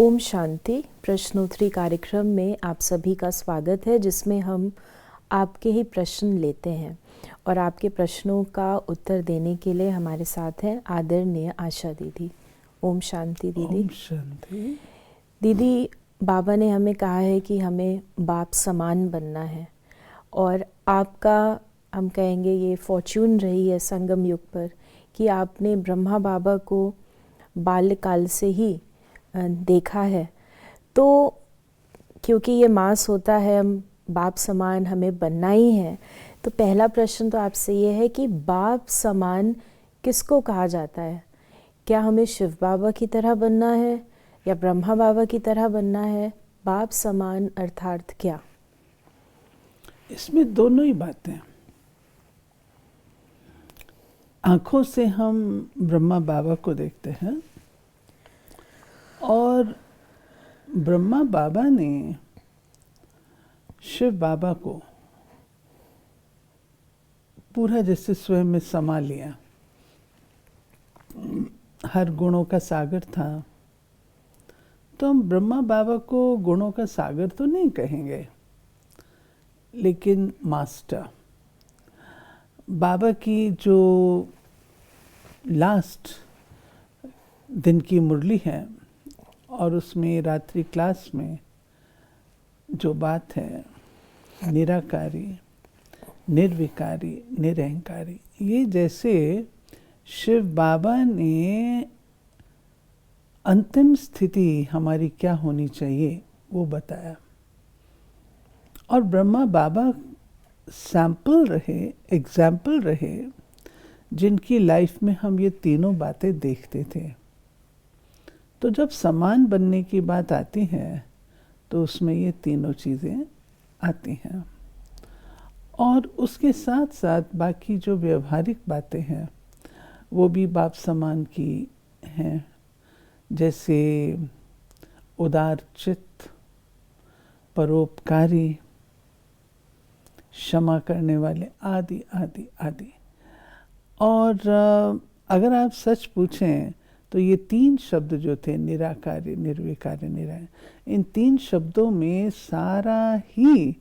ओम शांति। प्रश्नोत्तरी कार्यक्रम में आप सभी का स्वागत है, जिसमें हम आपके ही प्रश्न लेते हैं और आपके प्रश्नों का उत्तर देने के लिए हमारे साथ हैं आदरणीय आशा दीदी। ओम शांति दीदी। ओम शांति। दीदी, बाबा ने हमें कहा है कि हमें बाप समान बनना है और आपका हम कहेंगे ये फॉर्च्यून रही है संगम युग पर कि आपने ब्रह्मा बाबा को बाल्यकाल से ही देखा है। तो क्योंकि ये मास होता है, हम बाप समान हमें बनना ही है, तो पहला प्रश्न तो आपसे ये है कि बाप समान किसको कहा जाता है? क्या हमें शिव बाबा की तरह बनना है या ब्रह्मा बाबा की तरह बनना है? बाप समान अर्थात क्या? इसमें दोनों ही बातें। आंखों से हम ब्रह्मा बाबा को देखते हैं और ब्रह्मा बाबा ने शिव बाबा को पूरा जैसे स्वयं में समा लिया। हर गुणों का सागर था, तो हम ब्रह्मा बाबा को गुणों का सागर तो नहीं कहेंगे, लेकिन मास्टर बाबा की जो लास्ट दिन की मुरली है और उसमें रात्रि क्लास में जो बात है निराकारी, निर्विकारी, निरहंकारी, ये जैसे शिव बाबा ने अंतिम स्थिति हमारी क्या होनी चाहिए वो बताया और ब्रह्मा बाबा सैंपल रहे, एग्जाम्पल रहे, जिनकी लाइफ में हम ये तीनों बातें देखते थे। तो जब समान बनने की बात आती है तो उसमें ये तीनों चीज़ें आती हैं और उसके साथ साथ बाकी जो व्यवहारिक बातें हैं वो भी बाप समान की हैं, जैसे उदार चित्त, परोपकारी, क्षमा करने वाले, आदि आदि आदि। और अगर आप सच पूछें तो ये तीन शब्द जो थे निराकारी, निर्विकारी, निरंकारी, इन तीन शब्दों में सारा ही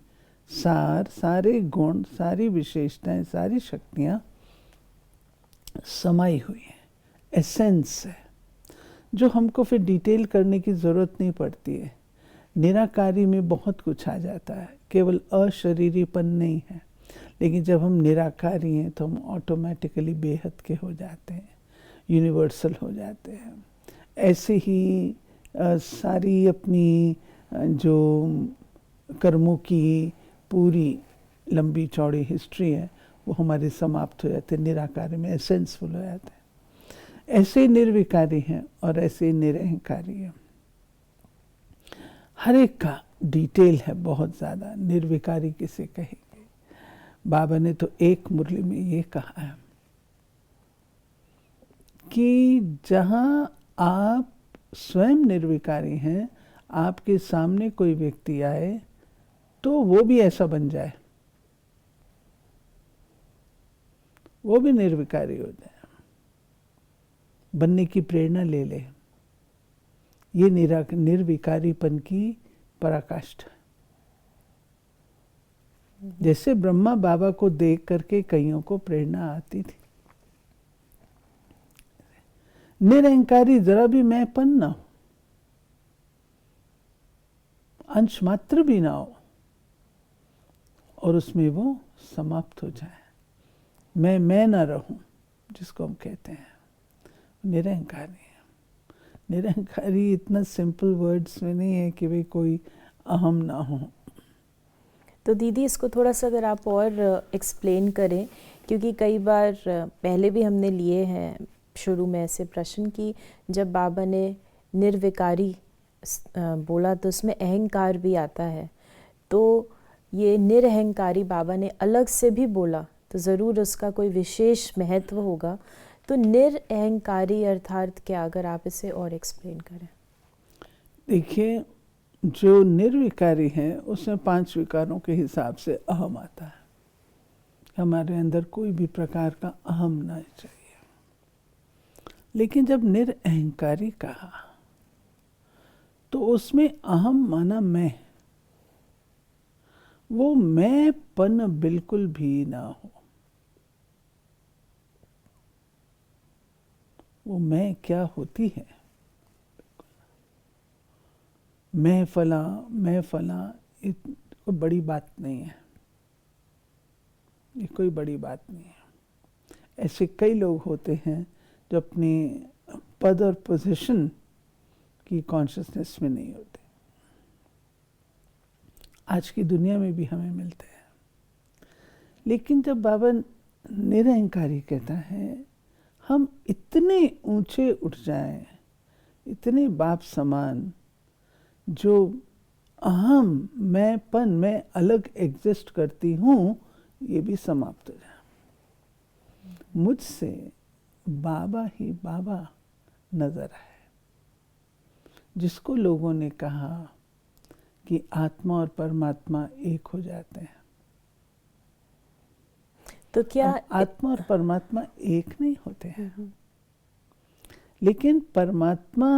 सार, सारे गुण, सारी विशेषताएं, सारी शक्तियाँ समाई हुई हैं। एसेंस है जो हमको फिर डिटेल करने की ज़रूरत नहीं पड़ती है। निराकारी में बहुत कुछ आ जाता है, केवल अशरीरीपन नहीं है, लेकिन जब हम निराकारी हैं तो हम ऑटोमेटिकली बेहद के हो जाते हैं, यूनिवर्सल हो जाते हैं। ऐसे ही सारी अपनी जो कर्मों की पूरी लंबी चौड़ी हिस्ट्री है वो हमारे समाप्त हो जाते हैं, निराकारी में एसेंसफुल हो जाते हैं। ऐसे निर्विकारी हैं और ऐसे निरहंकारी हैं। हर एक का डिटेल है बहुत ज़्यादा। निर्विकारी किसे कहेंगे? बाबा ने तो एक मुरली में ये कहा है कि जहाँ आप स्वयं निर्विकारी हैं, आपके सामने कोई व्यक्ति आए तो वो भी ऐसा बन जाए, वो भी निर्विकारी हो जाए, बनने की प्रेरणा ले ले। ये निर्विकारीपन की पराकाष्ठा। जैसे ब्रह्मा बाबा को देख करके कईयों को प्रेरणा आती थी। निरहंकारी जरा भी मैंपन ना हो, अंश मात्र भी ना हो और उसमें वो समाप्त हो जाए। मैं ना रहूं, जिसको हम कहते हैं निरहंकारी है। निरहंकारी इतना सिंपल वर्ड्स में नहीं है कि भाई कोई अहम ना हो। तो दीदी, इसको थोड़ा सा अगर आप और एक्सप्लेन करें, क्योंकि कई बार पहले भी हमने लिए हैं शुरू में ऐसे प्रश्न कि जब बाबा ने निर्विकारी बोला तो उसमें अहंकार भी आता है। तो ये निरहंकारी बाबा ने अलग से भी बोला तो ज़रूर उसका कोई विशेष महत्व होगा। तो निरअहंकारी अर्थात क्या, अगर आप इसे और एक्सप्लेन करें? देखिए, जो निर्विकारी है उसमें 5 विकारों के हिसाब से अहम आता है। हमारे अंदर कोई भी प्रकार का अहम ना चाहिए। लेकिन जब निरअहंकारी कहा तो उसमें अहम माना मैं, वो मैंपन बिल्कुल भी ना हो। वो मैं क्या होती है, मैं फला, ये कोई बड़ी बात नहीं है, ये कोई बड़ी बात नहीं है। ऐसे कई लोग होते हैं जो अपने पद और पोजीशन की कॉन्शियसनेस में नहीं होते। आज की दुनिया में भी हमें मिलते हैं। लेकिन जब बाबा निरहंकारी कहता है हम इतने ऊंचे उठ जाएं, इतने बाप समान, जो अहम मैंपन, मैं अलग एग्जिस्ट करती हूँ, ये भी समाप्त हो जाए। मुझसे बाबा ही बाबा नजर आए। जिसको लोगों ने कहा कि आत्मा और परमात्मा एक हो जाते हैं, तो क्या आत्मा और परमात्मा एक नहीं होते हैं, लेकिन परमात्मा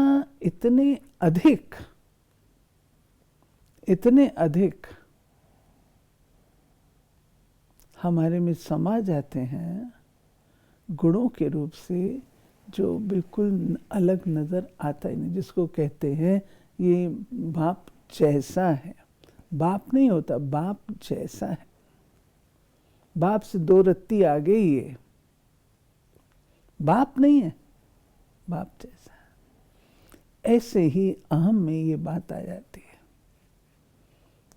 इतने अधिक हमारे में समा जाते हैं गुणों के रूप से, जो बिल्कुल अलग नजर आता ही नहीं। जिसको कहते हैं ये बाप जैसा है, बाप नहीं होता, बाप जैसा है। बाप से 2 रत्ती आ गई, ये बाप नहीं है, बाप जैसा है। ऐसे ही अहम में ये बात आ जाती है,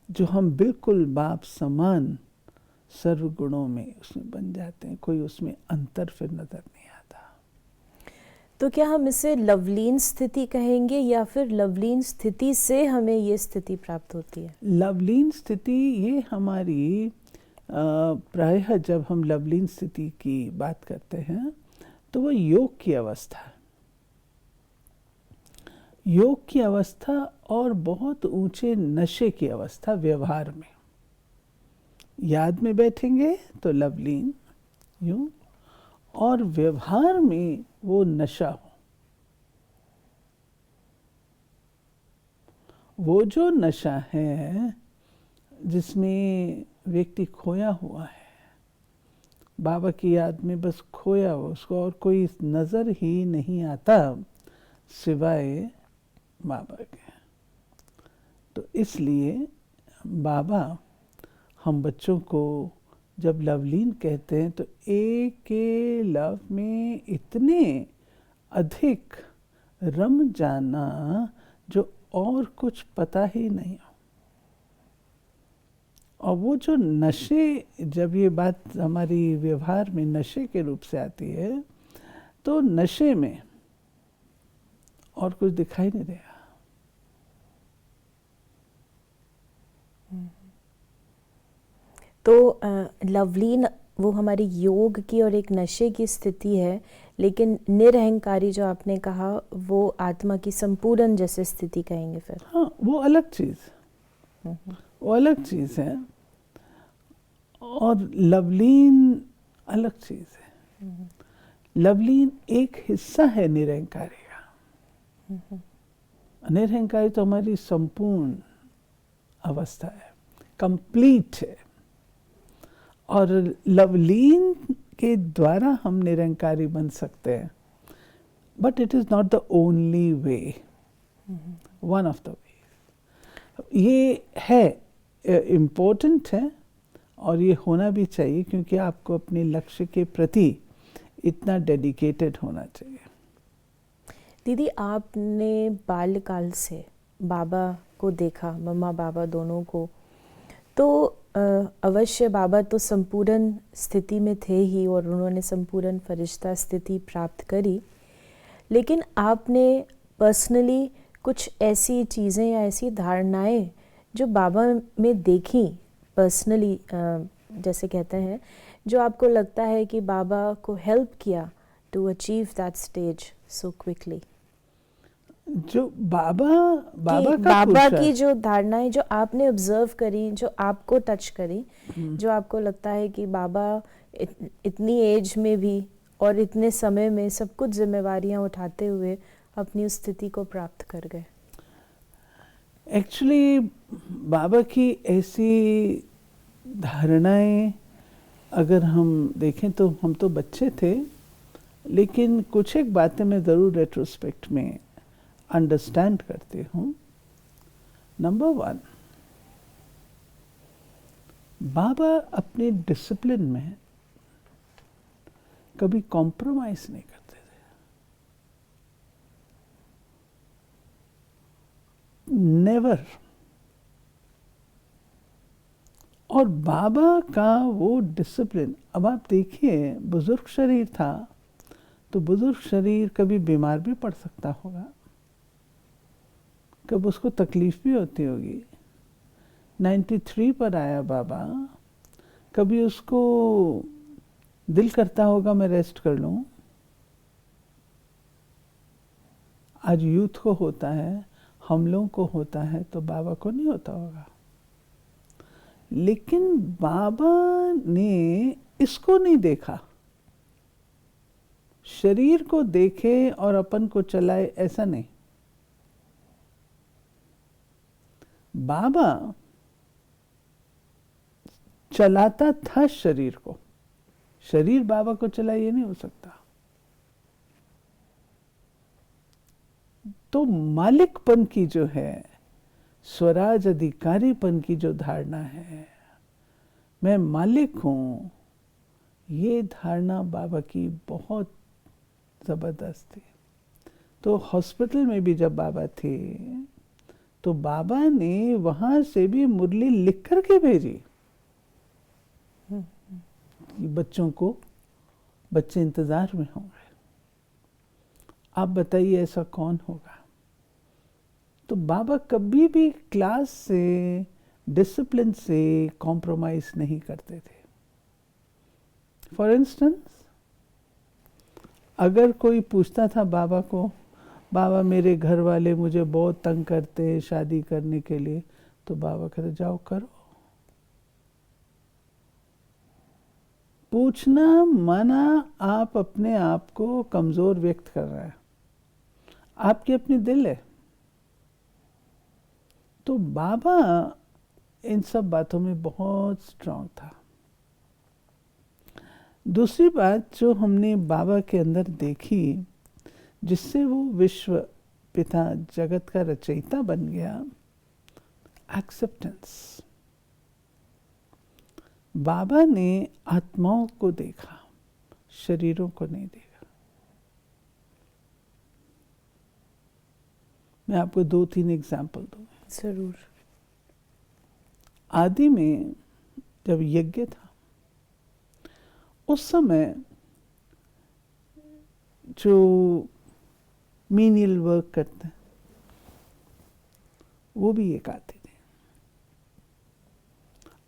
जो हम बिल्कुल बाप समान सर्व गुणों में उसमें बन जाते हैं। कोई उसमें अंतर फिर नजर नहीं आता। तो क्या हम इसे लवलीन स्थिति कहेंगे, या फिर लवलीन स्थिति से हमें ये स्थिति प्राप्त होती है? लवलीन स्थिति ये हमारी प्रायः जब हम लवलीन स्थिति की बात करते हैं तो वो योग की अवस्था है। योग की अवस्था और बहुत ऊंचे नशे की अवस्था व्यवहार में। याद में बैठेंगे तो लवलीन यूं, और व्यवहार में वो नशा हो। वो जो नशा है जिसमें व्यक्ति खोया हुआ है, बाबा की याद में बस खोया हुआ, उसको और कोई नजर ही नहीं आता सिवाय बाबा के। तो इसलिए बाबा हम बच्चों को जब लवलीन कहते हैं तो एक के लव में इतने अधिक रम जाना जो और कुछ पता ही नहीं हो। और वो जो नशे, जब ये बात हमारी व्यवहार में नशे के रूप से आती है, तो नशे में और कुछ दिखाई नहीं देगा। तो लवलीन वो हमारी योग की और एक नशे की स्थिति है, लेकिन निरहंकारी जो आपने कहा वो आत्मा की संपूर्ण जैसे स्थिति कहेंगे फिर? हाँ, वो अलग चीज़, वो अलग चीज़ है, और लवलीन अलग चीज़ है। लवलीन एक हिस्सा है निरहंकारी का। निरहंकारी तो हमारी संपूर्ण अवस्था है, कंप्लीट है। और लवलीन के द्वारा हम निरंकारी बन सकते हैं, but it is not the only way, one of the way. ये है, इम्पोर्टेंट है, और ये होना भी चाहिए, क्योंकि आपको अपने लक्ष्य के प्रति इतना डेडिकेटेड होना चाहिए। दीदी, आपने बाल्यकाल से बाबा को देखा, मम्मा बाबा दोनों को, तो अवश्य बाबा तो संपूर्ण स्थिति में थे ही, और उन्होंने संपूर्ण फरिश्ता स्थिति प्राप्त करी। लेकिन आपने पर्सनली कुछ ऐसी चीज़ें या ऐसी धारणाएं जो बाबा में देखी पर्सनली, जैसे कहते हैं, जो आपको लगता है कि बाबा को हेल्प किया to achieve that stage so quickly? जो बाबा की जो धारणाएं जो आपने ऑब्जर्व करी, जो आपको टच करी, जो आपको लगता है कि बाबा इतनी एज में भी और इतने समय में सब कुछ जिम्मेवारियां उठाते हुए अपनी उस स्थिति को प्राप्त कर गए। एक्चुअली बाबा की ऐसी धारणाएं अगर हम देखें तो हम तो बच्चे थे, लेकिन कुछ एक बातें मैं ज़रूर रेट्रोस्पेक्ट में अंडरस्टैंड करती हूँ। नंबर 1, बाबा अपने डिसिप्लिन में कभी कॉम्प्रोमाइज़ नहीं करते थे। नेवर। और बाबा का वो डिसिप्लिन, अब आप देखिए बुजुर्ग शरीर था तो बुजुर्ग शरीर कभी बीमार भी पड़ सकता होगा, कब उसको तकलीफ भी होती होगी। 93 पर आया बाबा, कभी उसको दिल करता होगा मैं रेस्ट कर लूं। आज यूथ को होता है, हम लोगों को होता है, तो बाबा को नहीं होता होगा। लेकिन बाबा ने इसको नहीं देखा, शरीर को देखे और अपन को चलाए, ऐसा नहीं। बाबा चलाता था शरीर को, शरीर बाबा को चलाए ये नहीं हो सकता। तो मालिकपन की जो है, स्वराज अधिकारीपन की जो धारणा है, मैं मालिक हूं, ये धारणा बाबा की बहुत जबरदस्त थी। तो हॉस्पिटल में भी जब बाबा थे तो बाबा ने वहां से भी मुरली लिख करके भेजी कि बच्चों को, बच्चे इंतजार में होंगे। आप बताइए ऐसा कौन होगा। तो बाबा कभी भी क्लास से, डिसिप्लिन से कॉम्प्रोमाइज नहीं करते थे। फॉर इंस्टेंस, अगर कोई पूछता था बाबा को, बाबा मेरे घर वाले मुझे बहुत तंग करते हैं शादी करने के लिए, तो बाबा कहते जाओ करो। पूछना माना आप अपने आप को कमजोर व्यक्त कर रहे हैं, आपकी अपनी दिल है। तो बाबा इन सब बातों में बहुत स्ट्रांग था। दूसरी बात जो हमने बाबा के अंदर देखी, जिससे वो विश्व पिता जगत का रचयिता बन गया, एक्सेप्टेंस। बाबा ने आत्माओं को देखा, शरीरों को नहीं देखा। मैं आपको 2-3 एग्जाम्पल दूंगा। जरूर। आदि में जब यज्ञ था, उस समय जो मीनियल वर्क करते हैं वो भी एक आते थे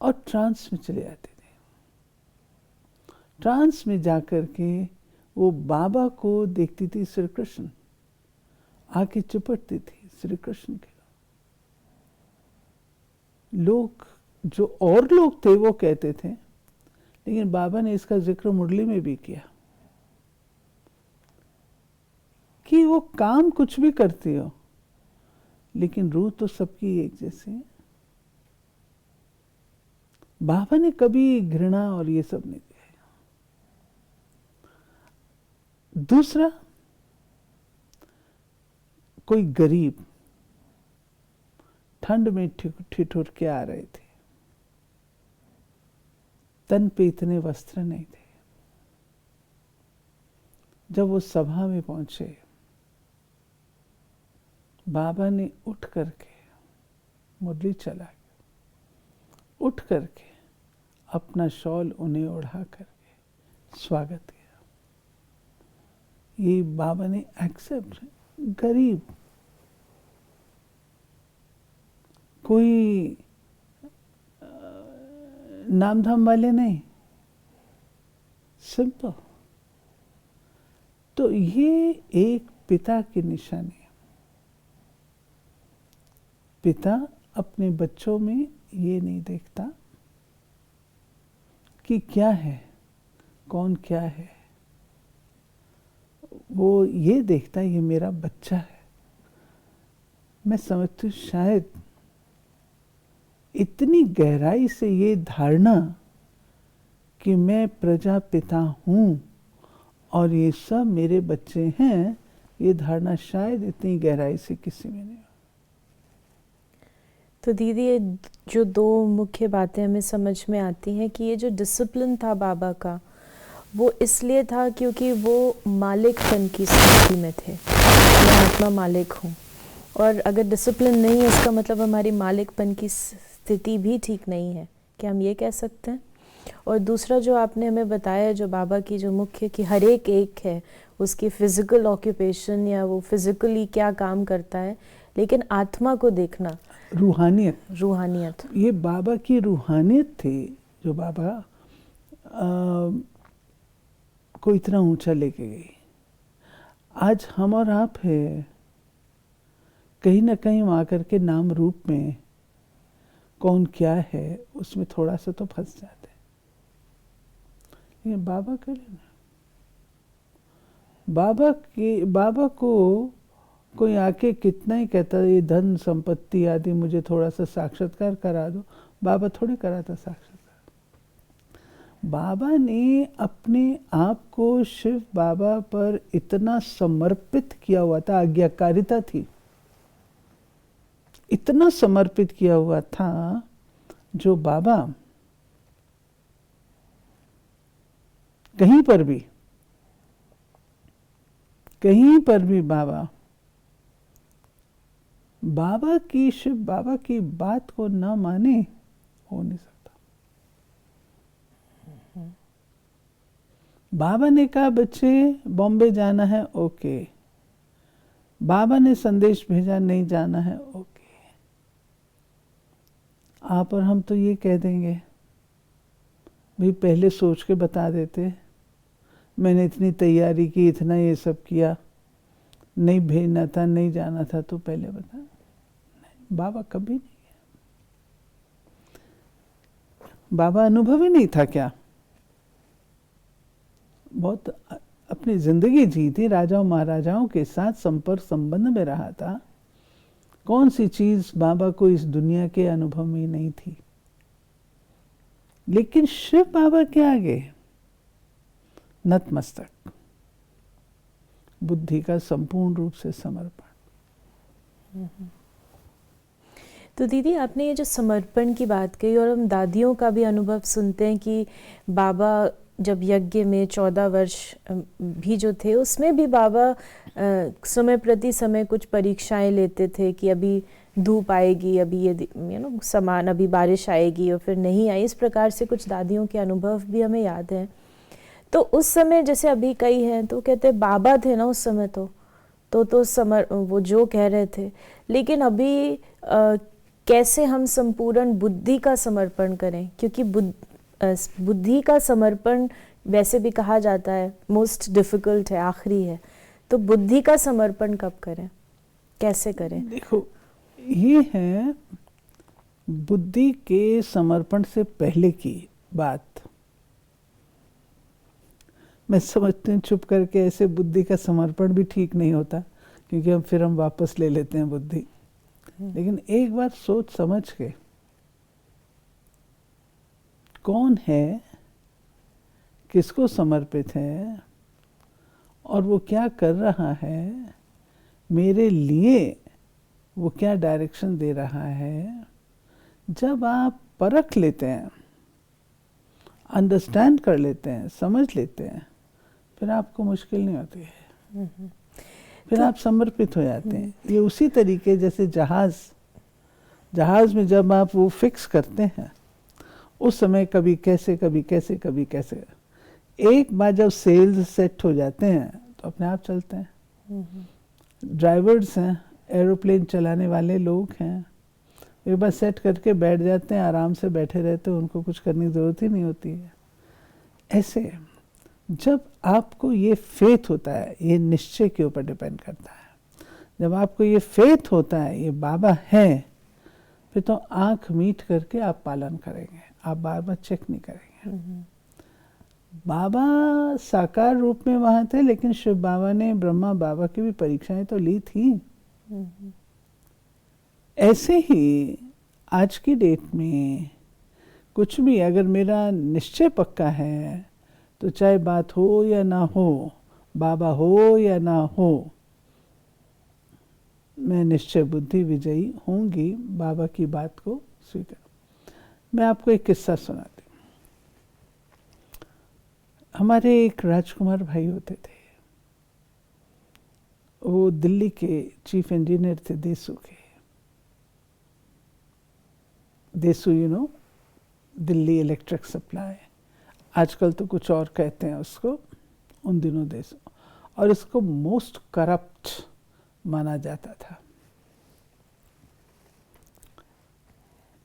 और ट्रांस में चले जाते थे। ट्रांस में जाकर के वो बाबा को देखती थी, श्री कृष्ण आके चिपटती थी श्री कृष्ण के। लोग, जो और लोग थे वो कहते थे, लेकिन बाबा ने इसका जिक्र मुरली में भी किया कि वो काम कुछ भी करती हो, लेकिन रूह तो सबकी एक जैसी है। बाबा ने कभी घृणा और ये सब नहीं दिया। दूसरा, कोई गरीब ठंड में ठिठुर के आ रहे थे, तन पे इतने वस्त्र नहीं थे। जब वो सभा में पहुंचे, बाबा ने उठ करके, मुरली चला गया, उठ करके अपना शॉल उन्हें ओढ़ा करके स्वागत किया। ये बाबा ने एक्सेप्ट। गरीब, कोई नाम धाम वाले नहीं, सिंपल। तो ये एक पिता की निशानी है। पिता अपने बच्चों में ये नहीं देखता कि क्या है, कौन क्या है। वो ये देखता है ये मेरा बच्चा है। मैं समझती हूँ शायद इतनी गहराई से ये धारणा कि मैं प्रजापिता हूँ और ये सब मेरे बच्चे हैं, ये धारणा शायद इतनी गहराई से किसी में नहीं हो। तो दीदी, ये जो दो मुख्य बातें हमें समझ में आती हैं कि ये जो डिसिप्लिन था बाबा का, वो इसलिए था क्योंकि वो मालिकपन की स्थिति में थे। मैं आत्मा मालिक हूँ, और अगर डिसिप्लिन नहीं है इसका मतलब हमारी मालिकपन की स्थिति भी ठीक नहीं है, क्या हम ये कह सकते हैं? और दूसरा जो आपने हमें बताया, जो बाबा की जो मुख्य कि हर एक है उसकी फिजिकल ऑक्यूपेशन या वो फिजिकली क्या काम करता है, लेकिन आत्मा को देखना, रूहानियत ये बाबा की रूहानियत थी जो बाबा को इतना ऊंचा लेके गई। आज हम और आप है, कहीं ना कहीं वहाँ करके नाम रूप में कौन क्या है उसमें थोड़ा सा तो फंस जाते हैं। लेकिन बाबा के लिए ना, बाबा को कोई आके कितना ही कहता ये धन संपत्ति आदि मुझे थोड़ा सा साक्षात्कार करा दो, बाबा थोड़ी कराता साक्षात्कार। बाबा ने अपने आप को शिव बाबा पर इतना समर्पित किया हुआ था, आज्ञाकारिता थी, इतना समर्पित किया हुआ था जो बाबा कहीं पर भी शिव बाबा की बात को ना माने, हो नहीं सकता। बाबा ने कहा बच्चे बॉम्बे जाना है, ओके। बाबा ने संदेश भेजा नहीं जाना है, ओके। आप और हम तो ये कह देंगे भाई पहले सोच के बता देते, मैंने इतनी तैयारी की, इतना ये सब किया, नहीं भेजना था, नहीं जाना था तो पहले बता। नहीं, बाबा कभी नहीं गया। बाबा अनुभव ही नहीं था क्या? बहुत अपनी जिंदगी जी थी, राजाओं महाराजाओं के साथ संपर्क संबंध में रहा था। कौन सी चीज बाबा को इस दुनिया के अनुभव में नहीं थी? लेकिन शिव बाबा के आगे नतमस्तक, बुद्धि का संपूर्ण रूप से समर्पण। तो दीदी, आपने ये जो समर्पण की बात कही, और हम दादियों का भी अनुभव सुनते हैं कि बाबा जब यज्ञ में 14 वर्ष भी जो थे, उसमें भी बाबा समय प्रति समय कुछ परीक्षाएं लेते थे कि अभी धूप आएगी, अभी ये सामान, अभी बारिश आएगी, और फिर नहीं आई। इस प्रकार से कुछ दादियों के अनुभव भी हमें याद हैं। तो उस समय जैसे अभी कई हैं तो कहते हैं बाबा थे ना उस समय, तो वो जो कह रहे थे। लेकिन अभी कैसे हम संपूर्ण बुद्धि का समर्पण करें, क्योंकि बुद्धि का समर्पण वैसे भी कहा जाता है मोस्ट डिफिकल्ट है, आखिरी है। तो बुद्धि का समर्पण कब करें, कैसे करें? देखो, ये है बुद्धि के समर्पण से पहले की बात। मैं समझती हूँ चुप करके ऐसे बुद्धि का समर्पण भी ठीक नहीं होता, क्योंकि फिर हम वापस ले लेते हैं बुद्धि। लेकिन एक बार सोच समझ के, कौन है, किसको समर्पित है और वो क्या कर रहा है, मेरे लिए वो क्या डायरेक्शन दे रहा है, जब आप परख लेते हैं, अंडरस्टैंड कर लेते हैं, समझ लेते हैं, फिर आपको मुश्किल नहीं होती है। फिर आप समर्पित हो जाते हैं। ये उसी तरीके जैसे जहाज में जब आप वो फिक्स करते हैं, उस समय कभी कैसे कभी कैसे कभी कैसे, एक बार जब सेल्स सेट हो जाते हैं तो अपने आप चलते हैं। ड्राइवर्स हैं, एरोप्लेन चलाने वाले लोग हैं, एक बार सेट करके बैठ जाते हैं, आराम से बैठे रहते हैं, उनको कुछ करने की ज़रूरत ही नहीं होती है। ऐसे जब आपको ये फेथ होता है, ये निश्चय के ऊपर डिपेंड करता है, जब आपको ये फेथ होता है ये बाबा है, फिर तो आंख मीट करके आप पालन करेंगे, आप बार बार चेक नहीं करेंगे। बाबा साकार रूप में वहाँ थे, लेकिन शिव बाबा ने ब्रह्मा बाबा की भी परीक्षाएं तो ली थी। ऐसे ही आज की डेट में कुछ भी अगर मेरा निश्चय पक्का है तो चाहे बात हो या ना हो, बाबा हो या ना हो, मैं निश्चय बुद्धि विजयी होंगी बाबा की बात को स्वीकार। मैं आपको एक किस्सा सुनाती हूँ। हमारे एक राजकुमार भाई होते थे, वो दिल्ली के चीफ इंजीनियर थे, देसू के। देसू दिल्ली इलेक्ट्रिक सप्लाई, आजकल तो कुछ और कहते हैं उसको, उन दिनों देसू, और इसको मोस्ट करप्ट माना जाता था।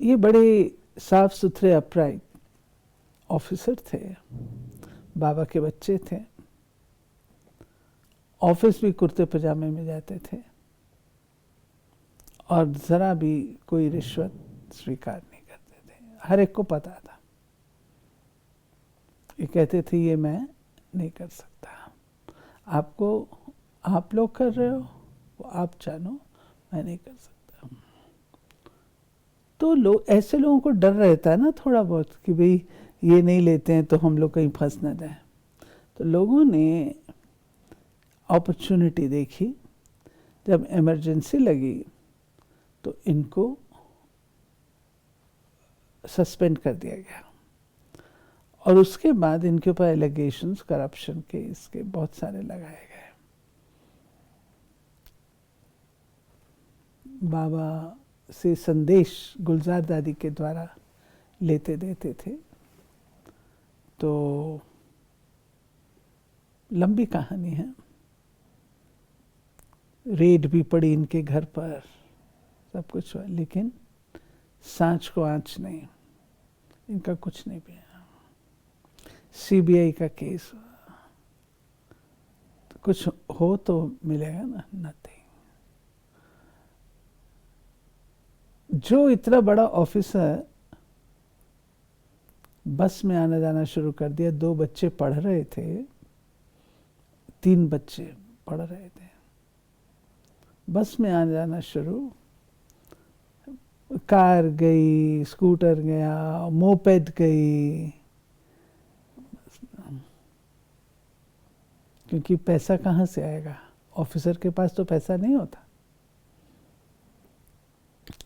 ये बड़े साफ सुथरे अपराइट ऑफिसर थे, बाबा के बच्चे थे, ऑफिस भी कुर्ते पजामे में जाते थे और ज़रा भी कोई रिश्वत स्वीकार नहीं करते थे। हर एक को पता था। ये कहते थे ये मैं नहीं कर सकता, आप लोग कर रहे हो, आप जानो, मैं नहीं कर सकता। तो ऐसे लोगों को डर रहता है ना थोड़ा बहुत कि भाई ये नहीं लेते हैं तो हम लोग कहीं फंस ना जाए। तो लोगों ने अपॉर्चुनिटी देखी, जब इमरजेंसी लगी तो इनको सस्पेंड कर दिया गया और उसके बाद इनके ऊपर एलिगेशंस करप्शन के इसके बहुत सारे लगाए गए। बाबा से संदेश गुलजार दादी के द्वारा लेते देते थे। तो लंबी कहानी है, रेड भी पड़ी इनके घर पर, सब कुछ हुआ, लेकिन सांच को आंच नहीं, इनका कुछ नहीं पिया। सीबीआई का केस हुआ, तो कुछ हो तो मिलेगा ना, नथिंग। जो इतना बड़ा ऑफिसर बस में आना जाना शुरू कर दिया, 2 बच्चे पढ़ रहे थे, 3 बच्चे पढ़ रहे थे, बस में आना जाना शुरू, कार गई, स्कूटर गया, मोपेड गई, क्योंकि पैसा कहाँ से आएगा, ऑफिसर के पास तो पैसा नहीं होता।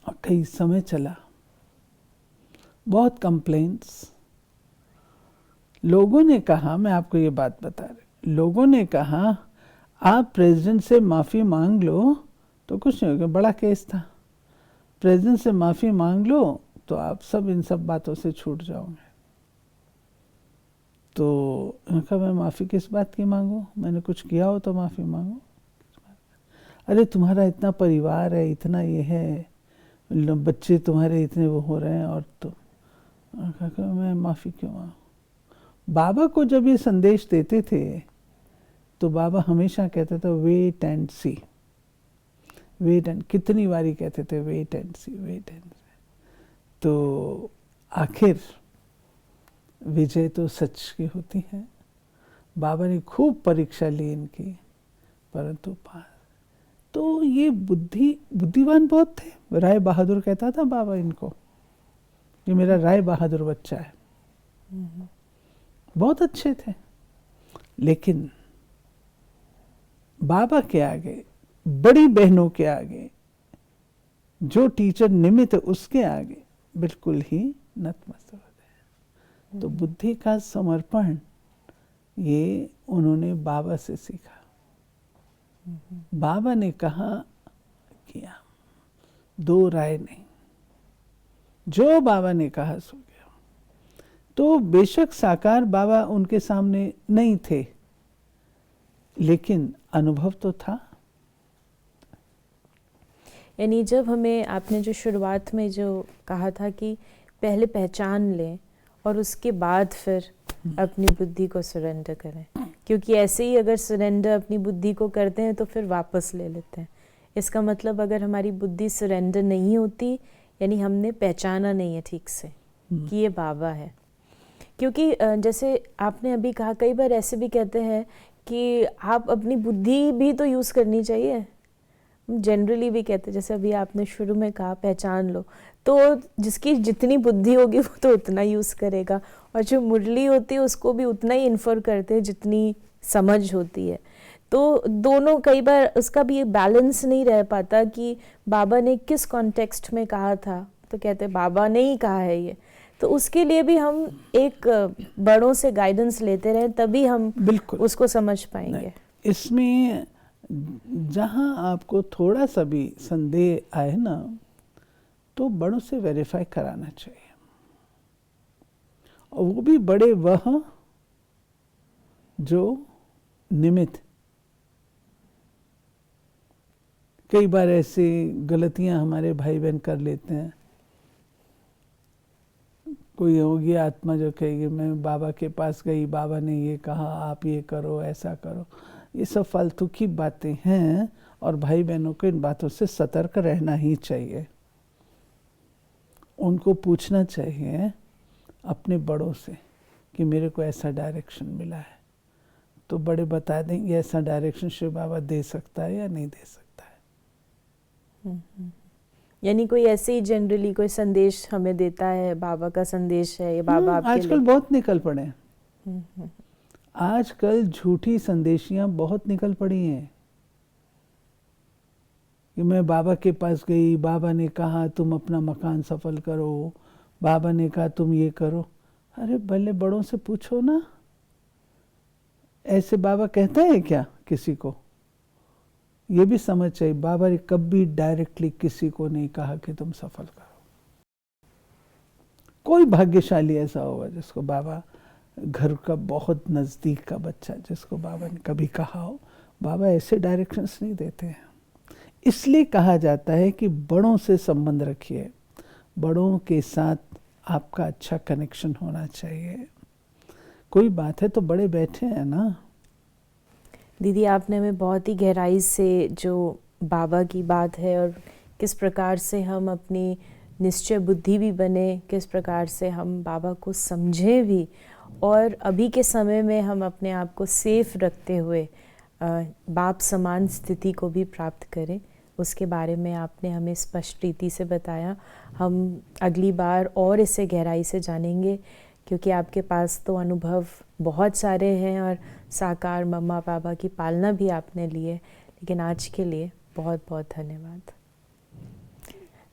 और कई समय चला, बहुत कंप्लेंट्स। लोगों ने कहा, मैं आपको ये बात बता रही, लोगों ने कहा आप प्रेसिडेंट से माफ़ी मांग लो तो कुछ नहीं होगा, बड़ा केस था, प्रेसिडेंट से माफ़ी मांग लो तो आप सब इन सब बातों से छूट जाओगे। तो उनका मैं माफ़ी किस बात की मांगूं, मैंने कुछ किया हो तो माफ़ी मांगो। अरे तुम्हारा इतना परिवार है, इतना ये है, बच्चे तुम्हारे इतने वो हो रहे हैं, और तो मैं माफ़ी क्यों मांगूं। बाबा को जब ये संदेश देते थे तो बाबा हमेशा कहते थे wait and see, wait and, कितनी बारी कहते थे wait and see, wait and see. तो आखिर विजय तो सच की होती है। बाबा ने खूब परीक्षा ली इनकी, परंतु पास। तो ये बुद्धिमान बहुत थे। राय बहादुर कहता था बाबा इनको, ये मेरा राय बहादुर बच्चा है। बहुत अच्छे थे, लेकिन बाबा के आगे, बड़ी बहनों के आगे, जो टीचर निमित्त उसके आगे बिल्कुल ही नतमस्तक होते हैं। तो बुद्धि का समर्पण ये उन्होंने बाबा से सीखा। बाबा ने कहा किया, 2 राय नहीं, जो बाबा ने कहा सो गया। तो बेशक साकार बाबा उनके सामने नहीं थे, लेकिन अनुभव तो था। यानी जब हमें आपने जो शुरुआत में जो कहा था कि पहले पहचान लें और उसके बाद फिर अपनी बुद्धि को सरेंडर करें, क्योंकि ऐसे ही अगर सरेंडर अपनी बुद्धि को करते हैं तो फिर वापस ले लेते हैं। इसका मतलब अगर हमारी बुद्धि सरेंडर नहीं होती, यानी हमने पहचाना नहीं है ठीक से कि ये बाबा है। क्योंकि जैसे आपने अभी कहा, कई बार ऐसे भी कहते हैं कि आप अपनी बुद्धि भी तो यूज़ करनी चाहिए, जनरली भी कहते हैं, जैसे अभी आपने शुरू में कहा पहचान लो, तो जिसकी जितनी बुद्धि होगी वो तो उतना यूज़ करेगा, और जो मुरली होती है उसको भी उतना ही इन्फर करते हैं जितनी समझ होती है। तो दोनों, कई बार उसका भी बैलेंस नहीं रह पाता कि बाबा ने किस कॉन्टेक्स्ट में कहा था, तो कहते हैं बाबा ने ही कहा है ये। तो उसके लिए भी हम एक बड़ों से गाइडेंस लेते रहें, तभी हम बिल्कुल उसको समझ पाएंगे। इसमें जहाँ आपको थोड़ा सा भी संदेह आए ना, तो बड़ों से वेरीफाई कराना चाहिए, और वो भी बड़े वह जो निमित्त। कई बार ऐसी गलतियां हमारे भाई बहन कर लेते हैं। कोई होगी आत्मा जो कहेगी मैं बाबा के पास गई, बाबा ने ये कहा आप ये करो ऐसा करो। ये सब फालतू की बातें हैं, और भाई बहनों को इन बातों से सतर्क रहना ही चाहिए। उनको पूछना चाहिए अपने बड़ों से कि मेरे को ऐसा डायरेक्शन मिला है, तो बड़े बता देंगे ऐसा डायरेक्शन शिव बाबा दे सकता है या नहीं दे सकता है। यानी कोई ऐसे ही जनरली कोई संदेश हमें देता है, बाबा का संदेश है, ये बाबा आपके आजकल लिए। बहुत निकल पड़े हैं। आजकल झूठी संदेशियां बहुत निकल पड़ी हैं कि मैं बाबा के पास गई, बाबा ने कहा तुम अपना मकान सफल करो, बाबा ने कहा तुम ये करो। अरे भले बड़ों से पूछो ना, ऐसे बाबा कहता है क्या किसी को? ये भी समझ चाहिए, बाबा ने कभी डायरेक्टली किसी को नहीं कहा कि तुम सफल करो। कोई भाग्यशाली ऐसा होगा जिसको बाबा, घर का बहुत नज़दीक का बच्चा जिसको बाबा ने कभी कहा हो। बाबा ऐसे डायरेक्शंस नहीं देते हैं। इसलिए कहा जाता है कि बड़ों से संबंध रखिए, बड़ों के साथ आपका अच्छा कनेक्शन होना चाहिए। कोई बात है तो बड़े बैठे हैं ना। दीदी, आपने हमें बहुत ही गहराई से जो बाबा की बात है और किस प्रकार से हम अपनी निश्चय बुद्धि भी बने, किस प्रकार से हम बाबा को समझें भी, और अभी के समय में हम अपने आप को सेफ रखते हुए बाप समान स्थिति को भी प्राप्त करें, उसके बारे में आपने हमें स्पष्ट रीति से बताया। हम अगली बार और इसे गहराई से जानेंगे, क्योंकि आपके पास तो अनुभव बहुत सारे हैं और साकार मम्मा पापा की पालना भी आपने ली है। लेकिन आज के लिए बहुत बहुत धन्यवाद।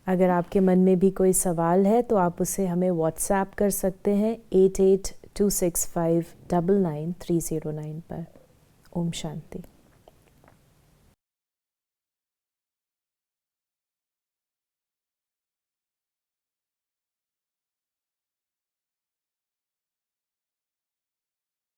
अगर आपके मन में भी कोई सवाल है तो आप उसे हमें व्हाट्सएप कर सकते हैं 8826599309 पर। ओम शांति।